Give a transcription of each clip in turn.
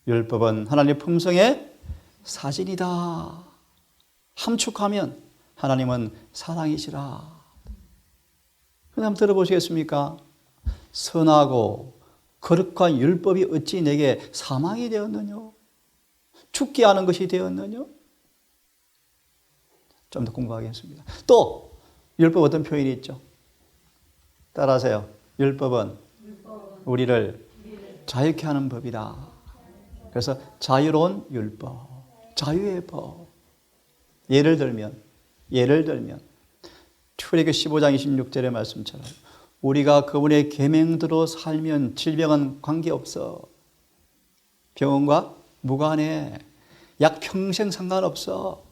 율법은 하나님의 품성의 사진이다. 함축하면 하나님은 사랑이시라. 그다음 들어보시겠습니까? 선하고 거룩한 율법이 어찌 내게 사망이 되었느냐? 죽게 하는 것이 되었느냐? 좀 더 공부하겠습니다. 또 율법 어떤 표현이 있죠? 따라하세요. 율법은 우리를 자유케 하는 법이다. 그래서 자유로운 율법, 자유의 법. 예를 들면 출애굽기 15장 26절의 말씀처럼 우리가 그분의 계명대로 살면 질병은 관계없어. 병원과 무관해. 약 평생 상관없어.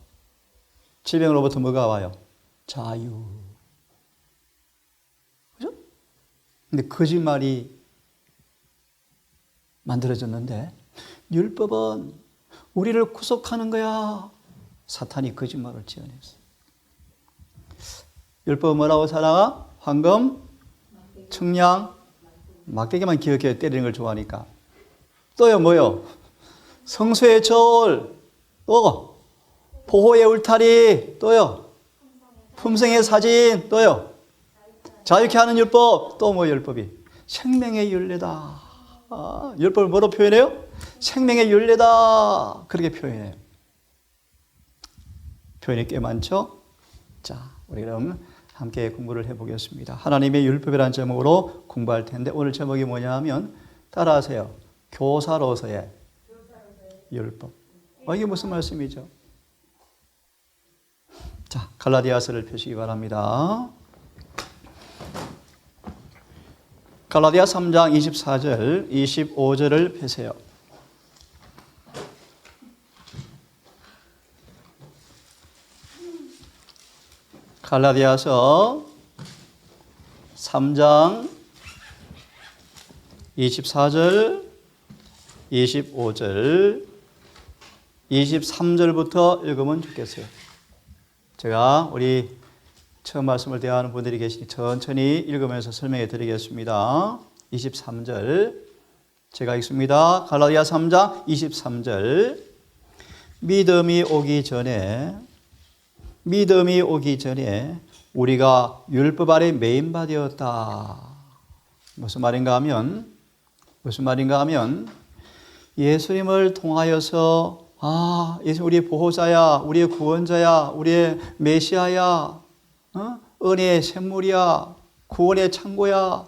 질병으로부터 뭐가 와요? 자유. 그죠? 근데 거짓말이 만들어졌는데 율법은 우리를 구속하는 거야. 사탄이 거짓말을 지어냈어. 율법은 뭐라고 살아가? 황금, 청량, 막대기만 기억해. 때리는 걸 좋아하니까. 또요 뭐요? 성소의 절, 또 보호의 울타리, 또요 품성의 사진, 또요 자유케 하는 율법, 또 뭐 율법이? 생명의 율례다. 율법을 뭐로 표현해요? 생명의 율례다. 그렇게 표현해요. 표현이 꽤 많죠? 자, 우리 그럼 함께 공부를 해보겠습니다. 하나님의 율법이라는 제목으로 공부할 텐데 오늘 제목이 뭐냐 하면 따라하세요. 교사로서의 율법. 이게 무슨 말씀이죠? 자, 갈라디아서를 펴시기 바랍니다. 갈라디아 3장 24절, 25절을 펴세요. 갈라디아서 3장 24절, 25절, 23절부터 읽으면 좋겠어요. 제가 우리 처음 말씀을 대하는 분들이 계시니 천천히 읽으면서 설명해 드리겠습니다. 23절 제가 읽습니다. 갈라디아 3장 23절 믿음이 오기 전에 우리가 율법 아래 매인 바 되었다. 무슨 말인가 하면 예수님을 통하여서 예수님 우리의 보호자야, 우리의 구원자야, 우리의 메시아야, 은혜의 샘물이야, 구원의 창고야.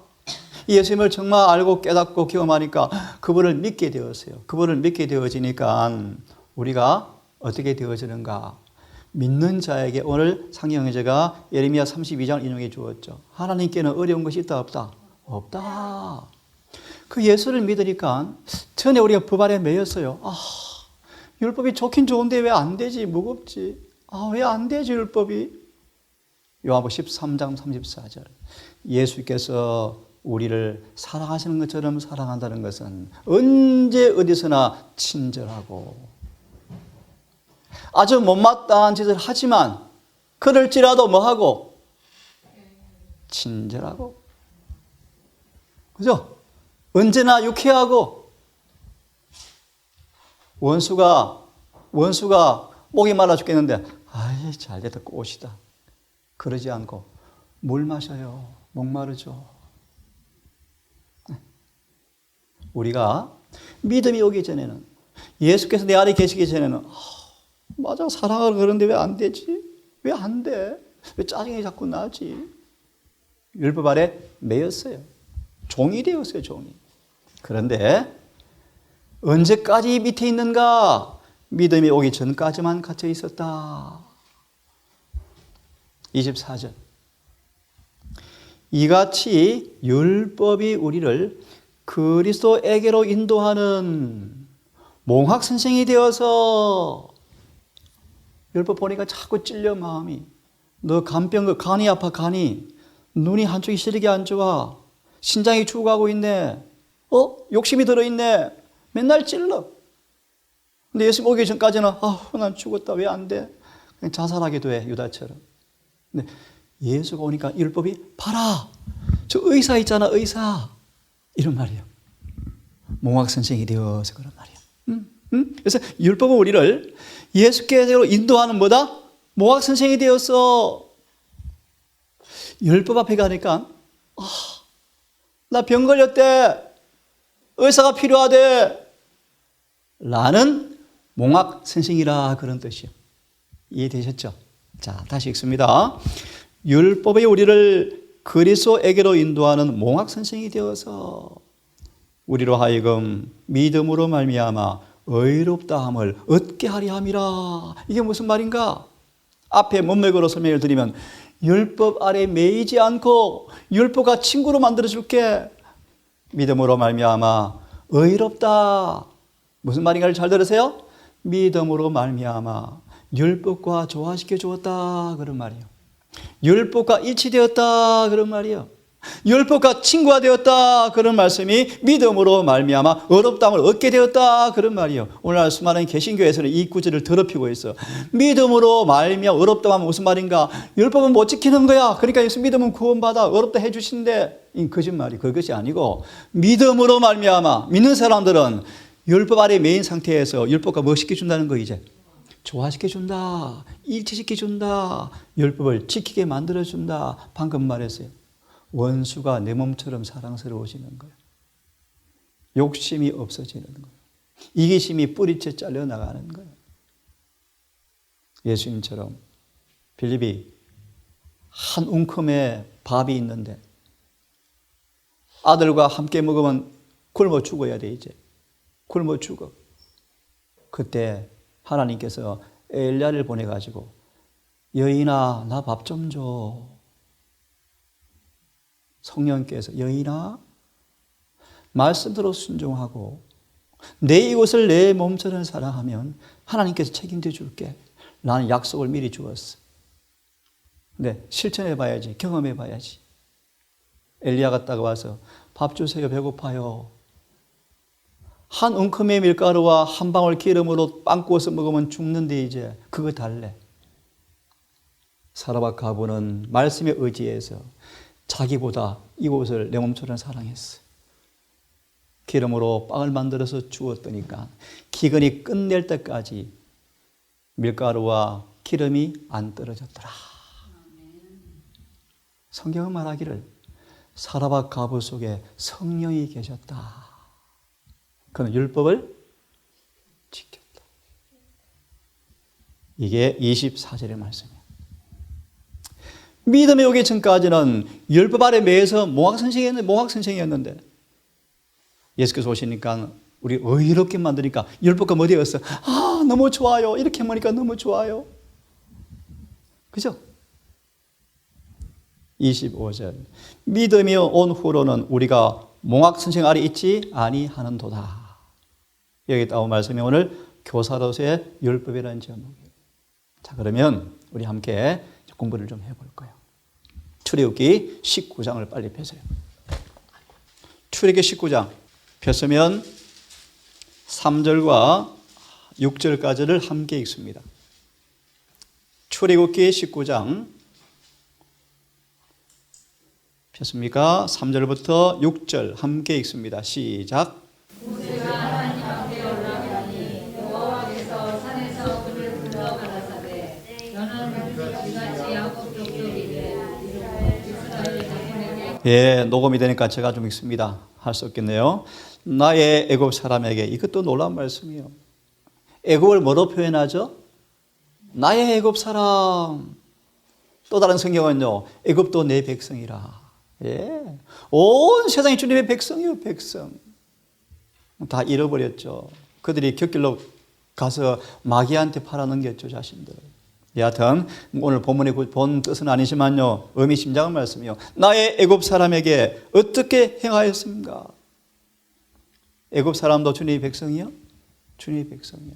예수님을 정말 알고 깨닫고 경험하니까 그분을 믿게 되었어요. 그분을 믿게 되어지니까 우리가 어떻게 되어지는가? 믿는 자에게 오늘 상경제가 예레미야 32장 인용해 주었죠. 하나님께는 어려운 것이 있다 없다? 없다. 그 예수를 믿으니까 전에 우리가 법 아래 매였어요. 율법이 좋긴 좋은데 왜 안 되지? 무겁지. 왜 안 되지 율법이? 요한복음 13장 34절 예수께서 우리를 사랑하시는 것처럼 사랑한다는 것은 언제 어디서나 친절하고 아주 못마땅한 짓을 하지만 그럴지라도 뭐하고? 친절하고. 그죠? 언제나 유쾌하고 원수가 목이 말라 죽겠는데 잘됐다 꽃이다. 그러지 않고 물 마셔요. 목마르죠. 우리가 믿음이 오기 전에는 예수께서 내 안에 계시기 전에는 맞아 사랑을 그러는데 왜 안 되지? 왜 안 돼? 왜 짜증이 자꾸 나지? 율법 아래 매였어요. 종이 되었어요. 종이. 그런데 언제까지 밑에 있는가? 믿음이 오기 전까지만 갇혀 있었다. 24절 이같이 율법이 우리를 그리스도에게로 인도하는 몽학선생이 되어서 율법 보니까 자꾸 찔려 마음이. 너 간병, 간이 아파 간이. 눈이 한쪽이 시력이 안 좋아. 신장이 죽어가고 있네. 욕심이 들어있네. 맨날 찔러. 근데 예수 오기 전까지는 난 죽었다. 왜 안 돼? 그냥 자살하기도 해. 유다처럼. 근데 예수가 오니까 율법이 봐라. 저 의사 있잖아. 의사. 이런 말이에요. 몽학 선생이 되어서 그런 말이에요. 그래서 율법은 우리를 예수께로 인도하는 뭐다? 모학 선생이 되어서 율법 앞에 가니까 나 병 걸렸대. 의사가 필요하대. 라는 몽학 선생이라 그런 뜻이요. 이해되셨죠? 자, 다시 읽습니다. 율법이 우리를 그리스도에게로 인도하는 몽학 선생이 되어서 우리로 하여금 믿음으로 말미암아 의롭다함을 얻게 하려 함이라. 이게 무슨 말인가? 앞에 문맥으로 설명을 드리면 율법 아래 매이지 않고 율법과 친구로 만들어줄게. 믿음으로 말미암아 의롭다. 무슨 말인가를 잘 들으세요. 믿음으로 말미암아 율법과 조화시켜 주었다 그런 말이에요. 율법과 일치되었다 그런 말이에요. 율법과 친구가 되었다 그런 말씀이 믿음으로 말미암아 의롭다함을 얻게 되었다 그런 말이에요. 오늘날 수많은 개신교에서는 이 구절을 더럽히고 있어. 믿음으로 말미암아 의롭다함은 무슨 말인가? 율법은 못 지키는 거야. 그러니까 예수 믿으면 구원받아 의롭다 해주신대. 이 거짓말이 그것이 아니고 믿음으로 말미암아 믿는 사람들은 율법 아래 매인 상태에서 율법과 뭐 시켜준다는 거 이제 조화시켜준다. 일치시켜준다. 율법을 지키게 만들어준다. 방금 말했어요. 원수가 내 몸처럼 사랑스러워지는 거예요. 욕심이 없어지는 거예요. 이기심이 뿌리째 잘려나가는 거예요. 예수님처럼 빌립이 한 움큼의 밥이 있는데 아들과 함께 먹으면 굶어 죽어야 돼 이제. 굶어 죽어. 그때 하나님께서 엘리야를 보내가지고 여인아 나 밥 좀 줘. 성령께서 여인아 말씀대로 순종하고 내 이웃을 내 몸처럼 사랑하면 하나님께서 책임져 줄게. 나는 약속을 미리 주었어. 근데 실천해 봐야지. 경험해 봐야지. 엘리야가 딱 와서 밥 주세요. 배고파요. 한 움큼의 밀가루와 한 방울 기름으로 빵 구워서 먹으면 죽는데 이제 그거 달래. 사라밧 과부는 말씀에 의지해서 자기보다 이곳을 내 몸처럼 사랑했어. 기름으로 빵을 만들어서 주었더니까 기근이 끝낼 때까지 밀가루와 기름이 안 떨어졌더라. 성경은 말하기를 사라밧 과부 속에 성령이 계셨다. 그는 율법을 지켰다. 이게 24절의 말씀이에요. 믿음에 오기 전까지는 율법 아래 매여서 몽학 선생이었는데 예수께서 오시니까 우리 의롭게 만드니까 율법과 뭐 되었어? 아 너무 좋아요. 이렇게 하니까 너무 좋아요. 그죠? 25절 믿음이 온 후로는 우리가 몽학 선생 아래 있지 아니하는도다. 여기 나온 말씀이 오늘 교사로서의 율법이라는 제목이에요. 자 그러면 우리 함께 공부를 좀 해볼 거예요. 출애굽기 19장을 빨리 펴세요. 출애굽기 19장 폈으면 3절과 6절까지를 함께 읽습니다. 출애굽기 19장 폈습니까? 3절부터 6절 함께 읽습니다. 시작. 모세가 하나님 앞에 올라가니 여호와께서 산에서 그를 불러 가라사대 너는 이같이 야곱 족속에게 이스라엘 자손에게 예, 녹음이 되니까 제가 좀 읽습니다. 할 수 없겠네요. 나의 애굽 사람에게 이것도 놀라운 말씀이에요. 애굽을 뭐로 표현하죠? 나의 애굽 사람. 또 다른 성경은요. 애굽도 내 백성이라. 예, 온 세상이 주님의 백성이에요. 백성. 다 잃어버렸죠. 그들이 곁길로 가서 마귀한테 팔아넘겼죠. 자신들. 여하튼 오늘 본문의 본 뜻은 아니지만요. 의미심장한 말씀이요. 나의 애굽 사람에게 어떻게 행하였습니까? 애굽 사람도 주님의 백성이요? 주님의 백성이요.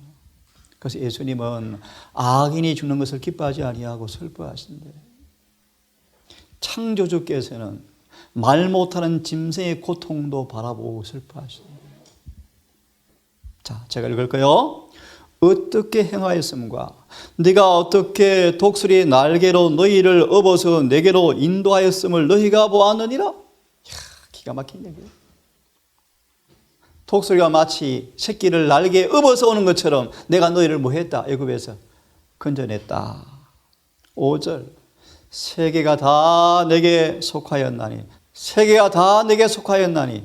그래서 예수님은 악인이 죽는 것을 기뻐하지 아니하고 슬퍼하신대. 창조주께서는 말 못하는 짐승의 고통도 바라보고 슬퍼하신대. 자, 제가 읽을까요? 어떻게 행하였음과 네가 어떻게 독수리 날개로 너희를 업어서 내게로 인도하였음을 너희가 보았느니라. 이야, 기가 막힌 얘기예요. 독수리가 마치 새끼를 날개에 업어서 오는 것처럼 내가 너희를 뭐 했다? 애굽에서 건져냈다. 5절 세계가 다 내게 속하였나니 세계가 다 내게 속하였나니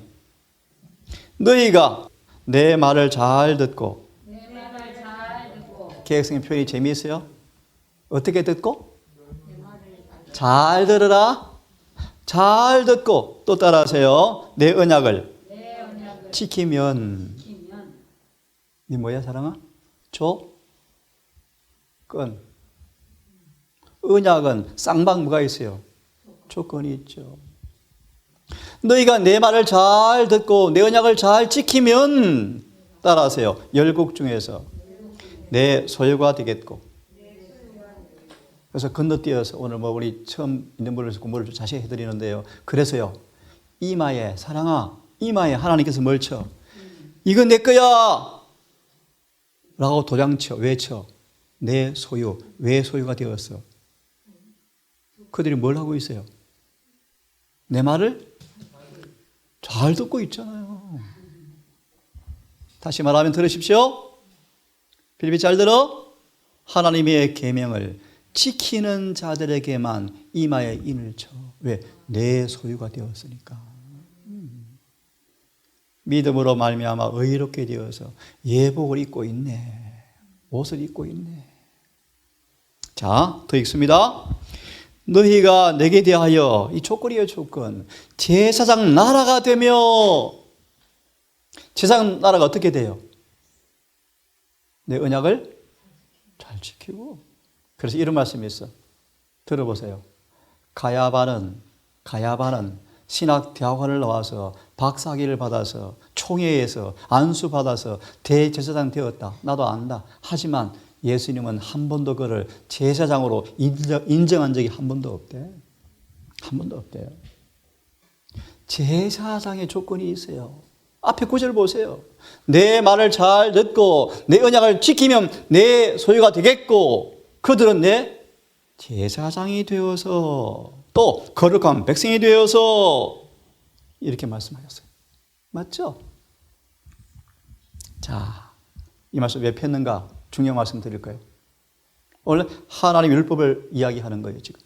너희가 내 말을 잘 듣고 개혁성의 표현이 재미있어요. 어떻게 듣고? 잘 들으라. 잘 듣고 또 따라하세요. 내 언약을 지키면 네 뭐야 사랑아? 조건. 언약은 쌍방 뭐가 있어요? 조건이 있죠. 너희가 내 말을 잘 듣고 내 언약을 잘 지키면 따라하세요. 열국 중에서 내 소유가 되겠고. 그래서 건너뛰어서 오늘 뭐 우리 처음 있는 분을 공부를 좀 자세히 해드리는데요. 그래서요. 이마에 사랑아 이마에 하나님께서 뭘 쳐? 이건 내 거야! 라고 도장쳐. 왜 쳐? 내 소유. 왜 소유가 되었어? 그들이 뭘 하고 있어요? 내 말을 잘 듣고 있잖아요. 다시 말하면 들으십시오. 필리핀 잘 들어? 하나님의 계명을 지키는 자들에게만 이마에 인을 쳐. 왜? 내 소유가 되었으니까. 믿음으로 말미암아 의롭게 되어서 예복을 입고 있네. 옷을 입고 있네. 자, 더 읽습니다. 너희가 내게 대하여 이 조건이에요, 조건. 제사장 나라가 되며 제사장 나라가 어떻게 돼요? 내 언약을 잘 지키고. 그래서 이런 말씀이 있어. 들어보세요. 가야바는 신학대학원을 나와서 박사학위를 받아서 총회에서 안수받아서 대제사장 되었다. 나도 안다. 하지만 예수님은 한 번도 그를 제사장으로 인정한 적이 한 번도 없대. 한 번도 없대요. 제사장의 조건이 있어요. 앞에 구절 보세요. 내 말을 잘 듣고 내 언약을 지키면 내 소유가 되겠고 그들은 내 제사장이 되어서 또 거룩한 백성이 되어서 이렇게 말씀하셨어요. 맞죠? 자, 이 말씀 왜 폈는가? 중요한 말씀 드릴까요? 원래 하나님 율법을 이야기하는 거예요, 지금.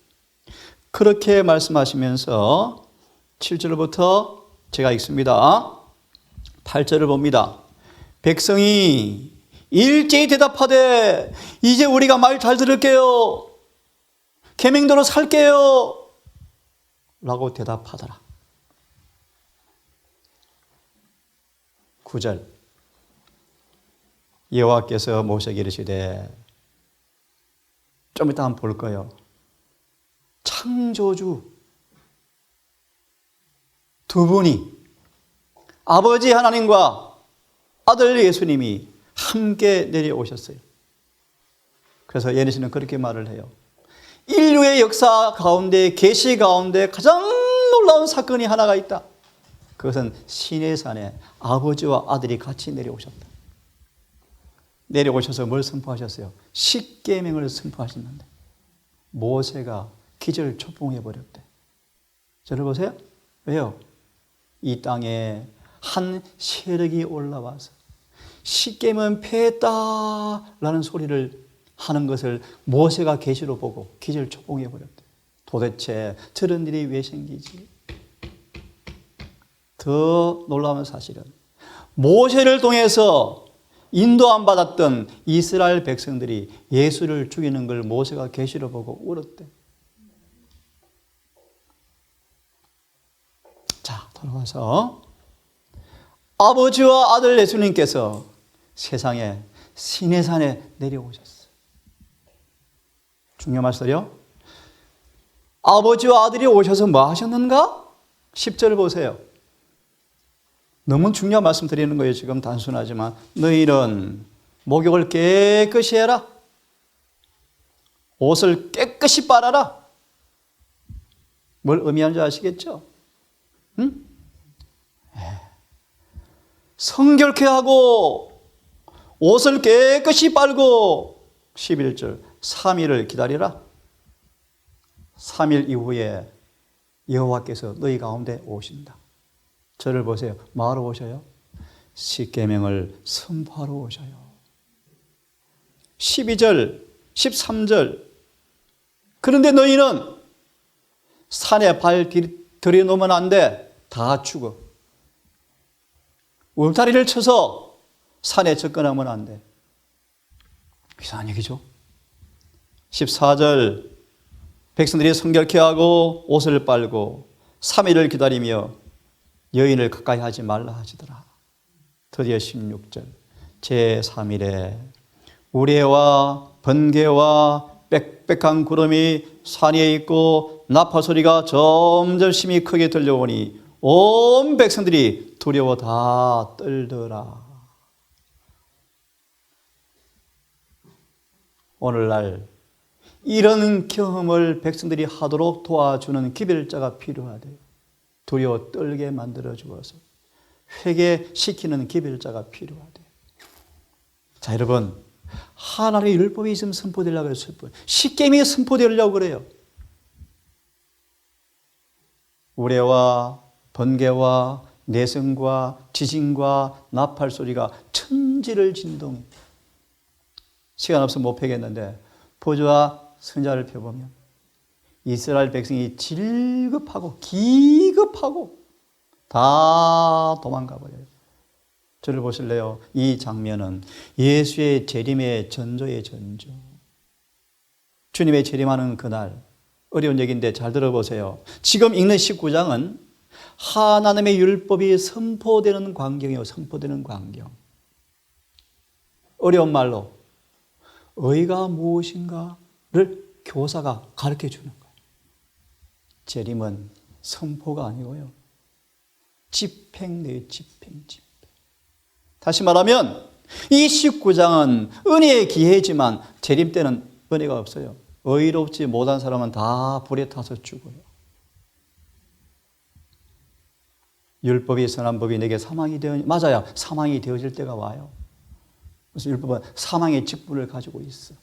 그렇게 말씀하시면서 7절부터 제가 읽습니다. 8절을 봅니다. 백성이 일제히 대답하되 이제 우리가 말 잘 들을게요. 계명대로 살게요. 라고 대답하더라. 9절 여호와께서 모세에게 이르시되 좀 이따 한번 볼 거예요. 창조주 두 분이 아버지 하나님과 아들 예수님이 함께 내려오셨어요. 그래서 예수님은 그렇게 말을 해요. 인류의 역사 가운데 계시 가운데 가장 놀라운 사건이 하나가 있다. 그것은 시내산에 아버지와 아들이 같이 내려오셨다. 내려오셔서 뭘 선포하셨어요? 십계명을 선포하셨는데 모세가 기절초봉해 버렸대. 저를 보세요. 왜요? 이 땅에 한 세력이 올라와서 십계명 폐했다라는 소리를 하는 것을 모세가 계시로 보고 기절초봉해 버렸대. 도대체 저런 일이 왜 생기지? 더 놀라운 사실은 모세를 통해서 인도안 받았던 이스라엘 백성들이 예수를 죽이는 걸 모세가 계시로 보고 울었대. 자, 돌아와서 아버지와 아들 예수님께서 세상에 시내산에 내려오셨어요. 중요한 말씀이요. 아버지와 아들이 오셔서 뭐 하셨는가? 10절 보세요. 너무 중요한 말씀 드리는 거예요. 지금 단순하지만 너희는 목욕을 깨끗이 해라. 옷을 깨끗이 빨아라. 뭘 의미하는지 아시겠죠? 응? 성결케 하고 옷을 깨끗이 빨고 11절 3일을 기다리라. 3일 이후에 여호와께서 너희 가운데 오신다. 저를 보세요. 뭐하러 오셔요? 십계명을 선포하러 오셔요. 12절, 13절. 그런데 너희는 산에 발 들여놓으면 안 돼. 다 죽어. 울타리를 쳐서 산에 접근하면 안 돼. 이상한 얘기죠. 14절. 백성들이 성결케 하고 옷을 빨고 3일을 기다리며 여인을 가까이 하지 말라 하시더라. 드디어 16절. 제3일에 우레와 번개와 빽빽한 구름이 산 위에 있고 나팔 소리가 점점 심히 크게 들려오니 온 백성들이 두려워 다 떨더라. 오늘날 이런 경험을 백성들이 하도록 도와주는 기별자가 필요하대요. 두려워 떨게 만들어 주어서 회개시키는 기별자가 필요하대요. 자, 여러분, 하나님의 율법이 있으면 선포되려고 해서 십계명이 선포되려고 그래요. 우레와 번개와 내성과 지진과 나팔 소리가 천지를 진동해. 시간 없어서 못 펴겠는데 보좌와 선자를 펴보면 이스라엘 백성이 질급하고 기급하고 다 도망가 버려요. 저를 보실래요? 이 장면은 예수의 재림의 전조의 전조. 주님의 재림하는 그날, 어려운 얘기인데 잘 들어보세요. 지금 읽는 19장은 하나님의 율법이 선포되는 광경이에요. 선포되는 광경. 어려운 말로 의가 무엇인가를 교사가 가르쳐 주는 거예요. 재림은 선포가 아니고요. 집행돼요. 집행. 다시 말하면 이 19장은 은혜의 기회지만 재림 때는 은혜가 없어요. 의롭지 못한 사람은 다 불에 타서 죽어요. 율법이 선한 법이 내게 사망이 되어 맞아요. 사망이 되어질 때가 와요. 그래서 율법은 사망의 직분을 가지고 있어.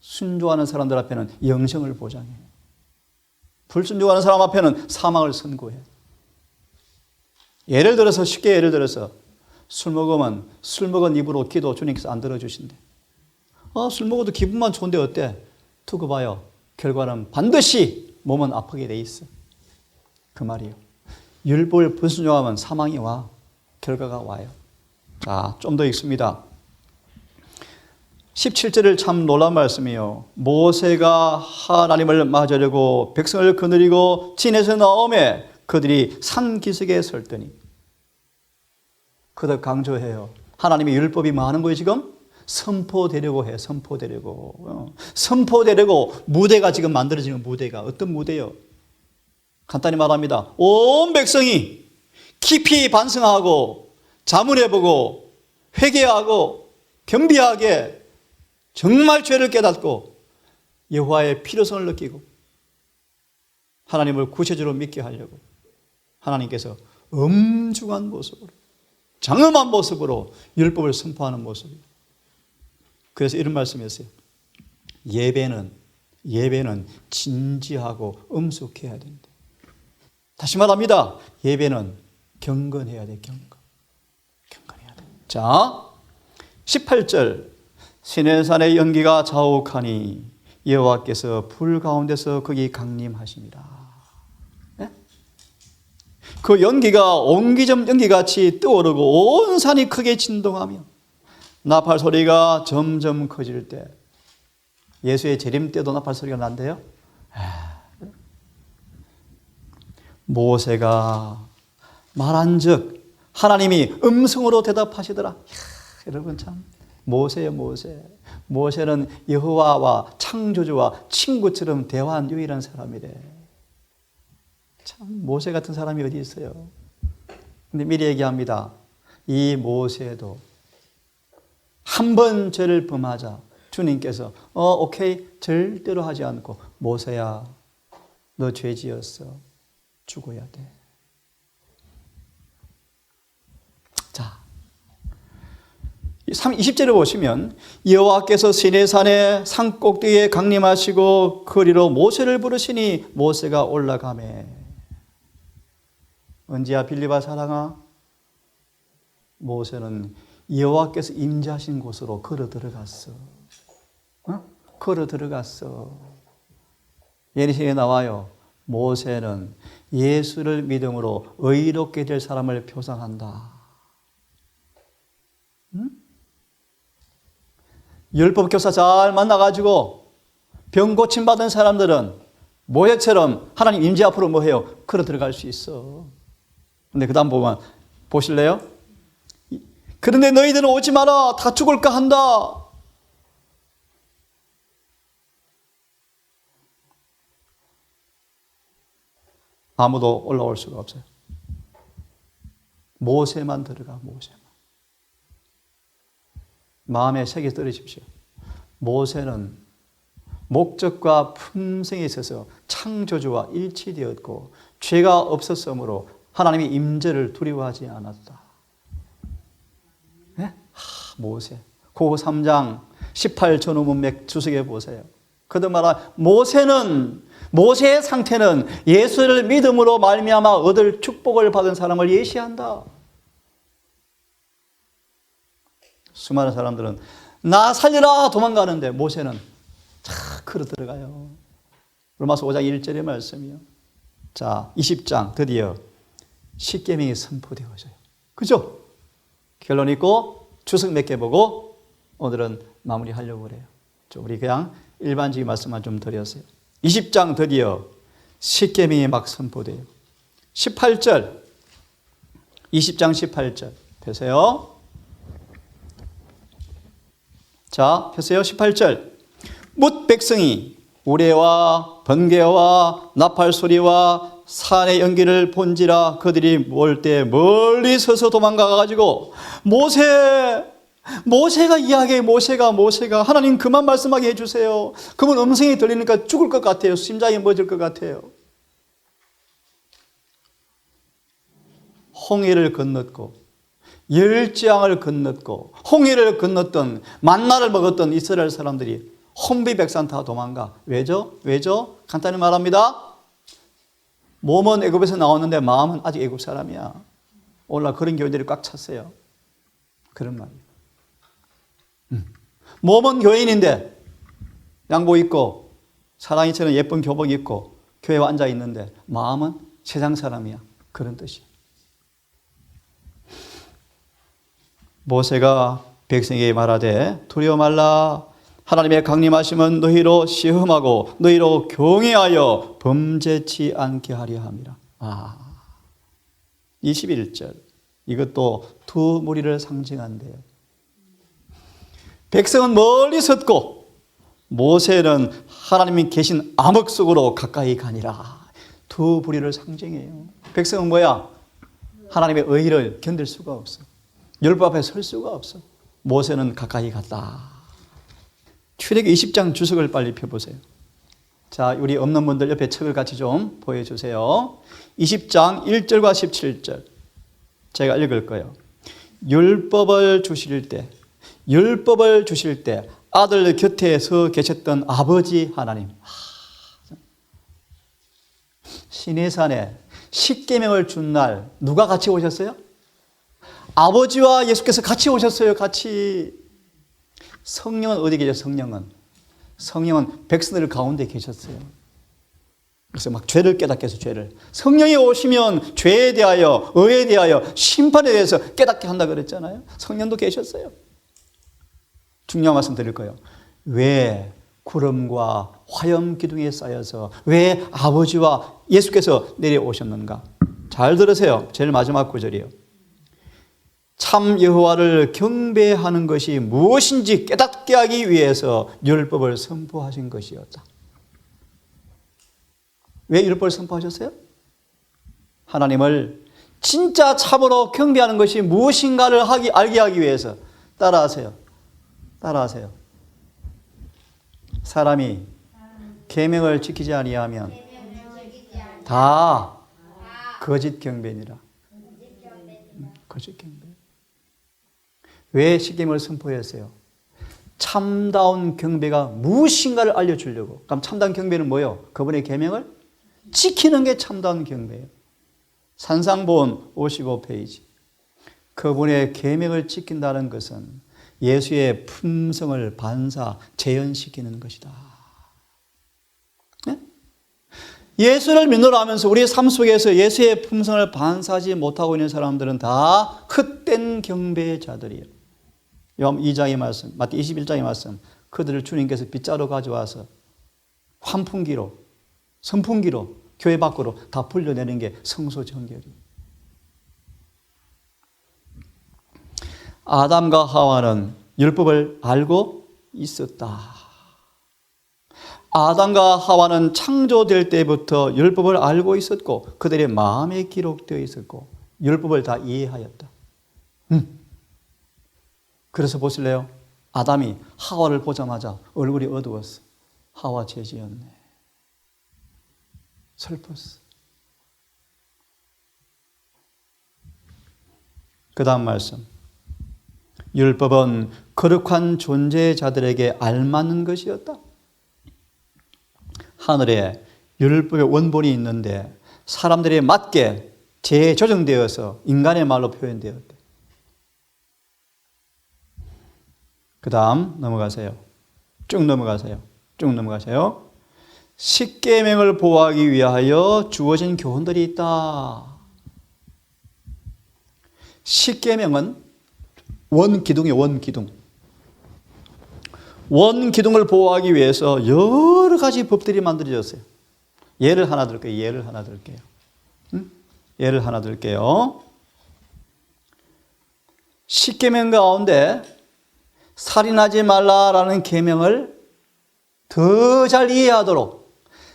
순종하는 사람들 앞에는 영생을 보장해요. 불순종하는 사람 앞에는 사망을 선고해요. 쉽게 예를 들어서 술 먹으면 술 먹은 입으로 기도 주님께서 안 들어주신대. 술 먹어도 기분만 좋은데 어때? 두고 봐요. 결과는 반드시 몸은 아프게 돼 있어. 그 말이에요. 율법을 불순종하면 사망이 와. 결과가 와요. 자, 좀 더 읽습니다. 17절을 참 놀라운 말씀이에요. 모세가 하나님을 맞으려고 백성을 거느리고 진에서 나오매 그들이 산 기슭에 설더니. 그들 강조해요. 하나님의 율법이 뭐 하는 거예요 지금? 선포되려고 해. 선포되려고. 무대가 지금 만들어지는 무대가 어떤 무대요? 간단히 말합니다. 온 백성이 깊이 반성하고 자문해보고 회개하고 겸비하게 정말 죄를 깨닫고 여호와의 필요성을 느끼고 하나님을 구체적으로 믿게 하려고 하나님께서 엄중한 모습으로 장엄한 모습으로 율법을 선포하는 모습이에요. 그래서 이런 말씀이었어요. 예배는 진지하고 엄숙해야 된다. 다시 말합니다. 예배는 경건해야 돼. 경건해야 돼. 자, 18절. 시내산의 연기가 자욱하니 여호와께서 불 가운데서 거기 강림하십니다. 네? 그 연기가 옹기점 연기같이 떠오르고 온 산이 크게 진동하며 나팔 소리가 점점 커질 때 예수의 재림 때도 나팔 소리가 난대요. 모세가 말한 즉 하나님이 음성으로 대답하시더라. 여러분 참 모세요. 모세는 여호와와 창조주와 친구처럼 대화한 유일한 사람이래. 참 모세 같은 사람이 어디 있어요. 근데 미리 얘기합니다. 이 모세도 한 번 죄를 범하자 주님께서 오케이 절대로 하지 않고 모세야 너 죄 지었어. 죽어야 돼. 자, 20절에 보시면 여호와께서 시내산의 산꼭대기에 강림하시고 거리로 모세를 부르시니 모세가 올라가매. 언제야 빌립아 사랑아? 모세는 여호와께서 임재하신 곳으로 걸어 들어갔어. 걸어 들어갔어. 예리시에 나와요. 모세는 예수를 믿음으로 의롭게 될 사람을 표상한다. 율법 교사 잘 만나가지고 병 고침 받은 사람들은 모세처럼 하나님 임재 앞으로 뭐 해요? 걸어 들어갈 수 있어. 근데 그 다음 보실래요? 그런데 너희들은 오지 마라. 다 죽을까 한다. 아무도 올라올 수가 없어요. 모세만 들어가, 모세만. 마음에 새겨 들으십시오. 모세는 목적과 품성에 있어서 창조주와 일치되었고 죄가 없었으므로 하나님의 임재를 두려워하지 않았다. 네? 모세. 고고 3장 18 전후문맥 주석해 보세요. 그도 말하 모세의 상태는 예수를 믿음으로 말미암아 얻을 축복을 받은 사람을 예시한다. 수많은 사람들은 나 살려라 도망가는데 모세는 착 걸어 들어가요. 로마서 5장 1절의 말씀이요. 자, 20장 드디어 십계명이 선포되어져요. 그죠? 결론 있고 주석 몇 개 보고 오늘은 마무리하려고 그래요. 우리 그냥 일반적인 말씀만 좀 드렸어요. 20장 드디어 십계명이 막 선포돼요. 18절 20장 18절 펴세요. 자, 펴세요. 18절 뭇 백성이 우레와 번개와 나팔 소리와 산의 연기를 본지라 그들이 몰 때 멀리 서서 도망가가지고 모세가 이야기해. 모세가 하나님 그만 말씀하게 해주세요. 그분 음성이 들리니까 죽을 것 같아요. 심장이 멎을 것 같아요. 홍해를 건넜고 열지양을 건넜고 홍해를 건넜던 만나를 먹었던 이스라엘 사람들이 혼비백산 다 도망가. 왜죠? 간단히 말합니다. 몸은 애굽에서 나왔는데 마음은 아직 애굽 사람이야. 오늘날 그런 교인들이 꽉 찼어요. 그런 말이에요. 몸은 교인인데 양복 입고 사랑이처럼 예쁜 교복 입고 교회에 앉아 있는데 마음은 세상 사람이야. 그런 뜻이에요. 모세가 백성에게 말하되 두려워 말라. 하나님의 강림하심은 너희로 시험하고 너희로 경외하여 범죄치 않게 하려 함이라. 21절 이것도 두 무리를 상징한대요. 백성은 멀리 섰고 모세는 하나님이 계신 암흑 속으로 가까이 가니라. 두 무리를 상징해요. 백성은 뭐야? 하나님의 의를 견딜 수가 없어. 율법 앞에 설 수가 없어. 모세는 가까이 갔다. 출애굽기 20장 주석을 빨리 펴보세요. 자, 우리 없는 분들 옆에 책을 같이 좀 보여주세요. 20장 1절과 17절 제가 읽을 거예요. 율법을 주실 때 아들 곁에 서 계셨던 아버지 하나님. 시내산에 십계명을 준 날 누가 같이 오셨어요? 아버지와 예수께서 같이 오셨어요. 같이. 성령은 어디 계세요? 성령은 백성들 가운데 계셨어요. 그래서 막 죄를 깨닫게 해서 죄를. 성령이 오시면 죄에 대하여, 의에 대하여, 심판에 대해서 깨닫게 한다 그랬잖아요. 성령도 계셨어요. 중요한 말씀 드릴 거예요. 왜 구름과 화염 기둥에 쌓여서 왜 아버지와 예수께서 내려오셨는가? 잘 들으세요. 제일 마지막 구절이에요. 참 여호와를 경배하는 것이 무엇인지 깨닫게 하기 위해서 율법을 선포하신 것이었다. 왜 율법을 선포하셨어요? 하나님을 진짜 참으로 경배하는 것이 무엇인가를 알게 하기 위해서. 따라하세요. 사람이 계명을 지키지 아니하면 다 거짓 경배니라. 거짓 경배. 왜 십계명을 선포했어요? 참다운 경배가 무엇인가를 알려주려고. 그럼 참다운 경배는 뭐예요? 그분의 계명을 지키는 게 참다운 경배예요. 산상본 55페이지. 그분의 계명을 지킨다는 것은 예수의 품성을 재현시키는 것이다. 네? 예수를 믿노라 하면서 우리의 삶 속에서 예수의 품성을 반사하지 못하고 있는 사람들은 다 헛된 경배자들이에요. 요한 2장의 말씀, 마태 21장의 말씀, 그들을 주님께서 빗자루 가져와서 환풍기로, 선풍기로 교회 밖으로 다 불려내는 게 성소정결이에요. 아담과 하와는 율법을 알고 있었다. 아담과 하와는 창조될 때부터 율법을 알고 있었고 그들의 마음에 기록되어 있었고 율법을 다 이해하였다. 그래서 보실래요? 아담이 하와를 보자마자 얼굴이 어두웠어. 하와 죄지었네. 슬펐어. 그 다음 말씀. 율법은 거룩한 존재자들에게 알맞는 것이었다. 하늘에 율법의 원본이 있는데 사람들에 맞게 재조정되어서 인간의 말로 표현되었다. 그 다음 넘어가세요. 쭉 넘어가세요. 십계명을 보호하기 위하여 주어진 교훈들이 있다. 십계명은 원기둥이에요. 원기둥을 보호하기 위해서 여러 가지 법들이 만들어졌어요. 예를 하나 들게요. 예를 하나 들게요. 십계명 가운데 살인하지 말라라는 계명을 더 잘 이해하도록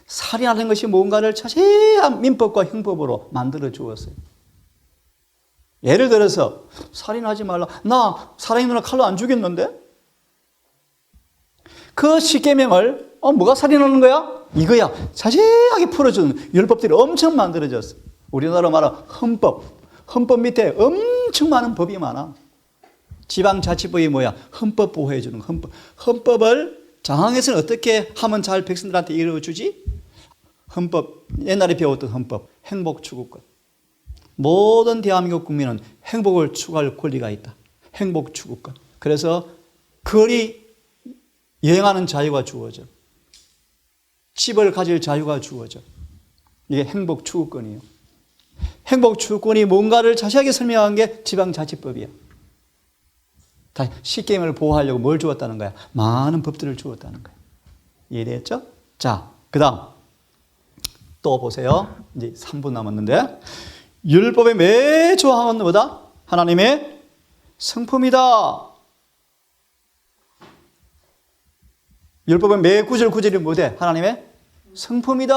살인하는 것이 뭔가를 자세한 민법과 형법으로 만들어 주었어요. 예를 들어서 살인하지 말라. 나 사랑의 누나 칼로 안 죽였는데? 그 십계명을 뭐가 살인하는 거야? 이거야. 자세하게 풀어주는 율법들이 엄청 만들어졌어. 우리나라로 말하면 헌법 밑에 엄청 많은 법이 많아. 지방자치법이 뭐야? 헌법 보호해 주는 헌법. 헌법을 장항에서는 어떻게 하면 잘 백성들한테 이루어주지? 헌법, 옛날에 배웠던 헌법, 행복추구권. 모든 대한민국 국민은 행복을 추구할 권리가 있다. 행복추구권. 그래서 거리 여행하는 자유가 주어져. 집을 가질 자유가 주어져. 이게 행복추구권이에요. 행복추구권이 뭔가를 자세하게 설명한 게 지방자치법이야. 다 십계명을 보호하려고 뭘 주었다는 거야? 많은 법들을 주었다는 거야. 이해됐죠? 자, 그 다음 또 보세요. 이제 3분 남았는데 율법의 매 조항은 뭐다? 하나님의 성품이다. 율법의 매 구절이 뭐대? 하나님의 성품이다.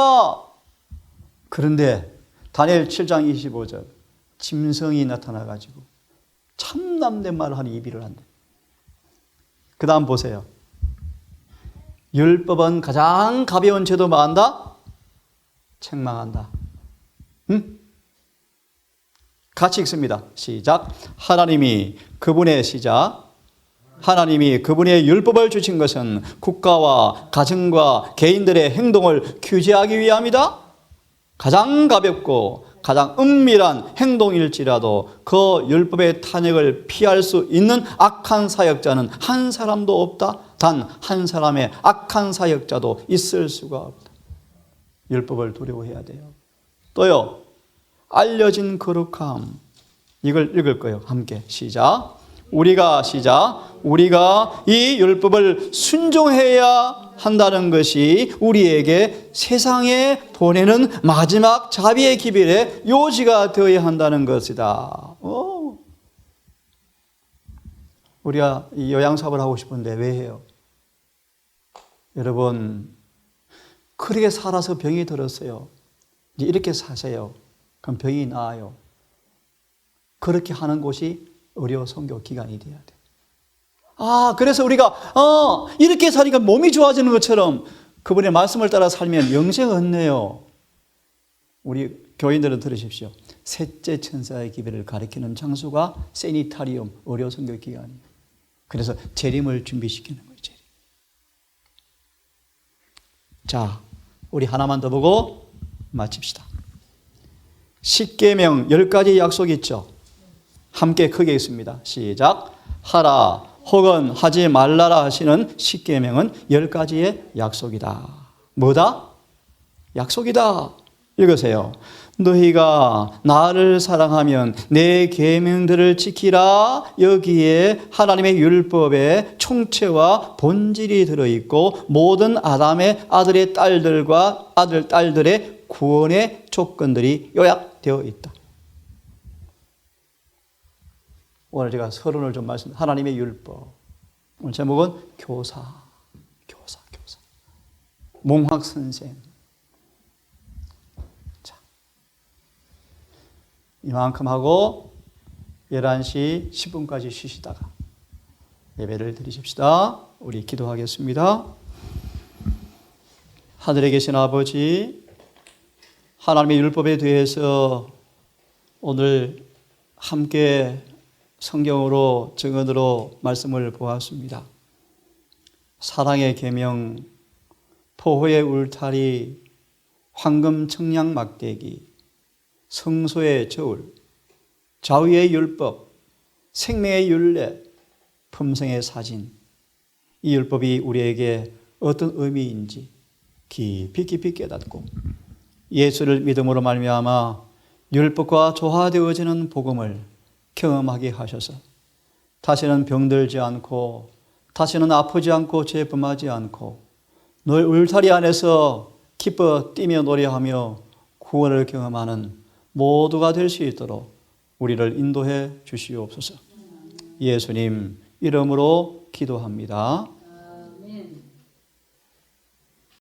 그런데 다니엘 7장 25절 짐승이 나타나가지고 참남된 말을 하는 이비를 한대. 그 다음 보세요. 율법은 가장 가벼운 죄도 마한다? 책망한다. 같이 읽습니다. 시작. 하나님이 그분의 율법을 주신 것은 국가와 가정과 개인들의 행동을 규제하기 위함이다. 가장 가볍고 가장 은밀한 행동일지라도 그 율법의 탄핵을 피할 수 있는 악한 사역자는 한 사람도 없다. 단 한 사람의 악한 사역자도 있을 수가 없다. 율법을 두려워해야 돼요. 또요. 알려진 거룩함. 이걸 읽을 거예요. 함께 시작. 우리가 이 율법을 순종해야 한다는 것이 우리에게 세상에 보내는 마지막 자비의 기별의 요지가 되어야 한다는 것이다. 우리가 이 요양사업을 하고 싶은데 왜 해요? 여러분, 그렇게 살아서 병이 들었어요. 이제 이렇게 사세요. 그럼 병이 나아요. 그렇게 하는 곳이 의료 선교 기관이 돼야 돼. 그래서 우리가 이렇게 사니까 몸이 좋아지는 것처럼 그분의 말씀을 따라 살면 영생 얻네요. 우리 교인들은 들으십시오. 셋째 천사의 기별을 가리키는 장소가 세니타리움 의료 선교 기관이에요. 그래서 재림을 준비시키는 거예요. 재림. 자, 우리 하나만 더 보고 마칩시다. 십계명 10가지 약속이 있죠. 함께 크게 읽습니다. 시작. 하라 혹은 하지 말라라 하시는 십계명은 10가지의 약속이다. 뭐다? 약속이다. 읽으세요. 너희가 나를 사랑하면 내 계명들을 지키라. 여기에 하나님의 율법의 총체와 본질이 들어있고 모든 아담의 아들의 딸들과 딸들의 구원의 조건들이 요약되어 있다. 오늘 제가 서론을 좀 말씀. 하나님의 율법. 오늘 제목은 교사. 몽학 선생. 자, 이만큼 하고 11시 10분까지 쉬시다가 예배를 드리십시다. 우리 기도하겠습니다. 하늘에 계신 아버지, 하나님의 율법에 대해서 오늘 함께 성경으로 증언으로 말씀을 보았습니다. 사랑의 계명, 포효의 울타리, 황금 청량 막대기, 성소의 저울, 자유의 율법, 생명의 율례, 품성의 사진. 이 율법이 우리에게 어떤 의미인지 깊이 깨닫고 예수를 믿음으로 말미암아 율법과 조화되어지는 복음을 경험하게 하셔서 다시는 병들지 않고 다시는 아프지 않고 죄 범하지 않고 너의 울타리 안에서 기뻐 뛰며 노래하며 구원을 경험하는 모두가 될 수 있도록 우리를 인도해 주시옵소서. 예수님 이름으로 기도합니다.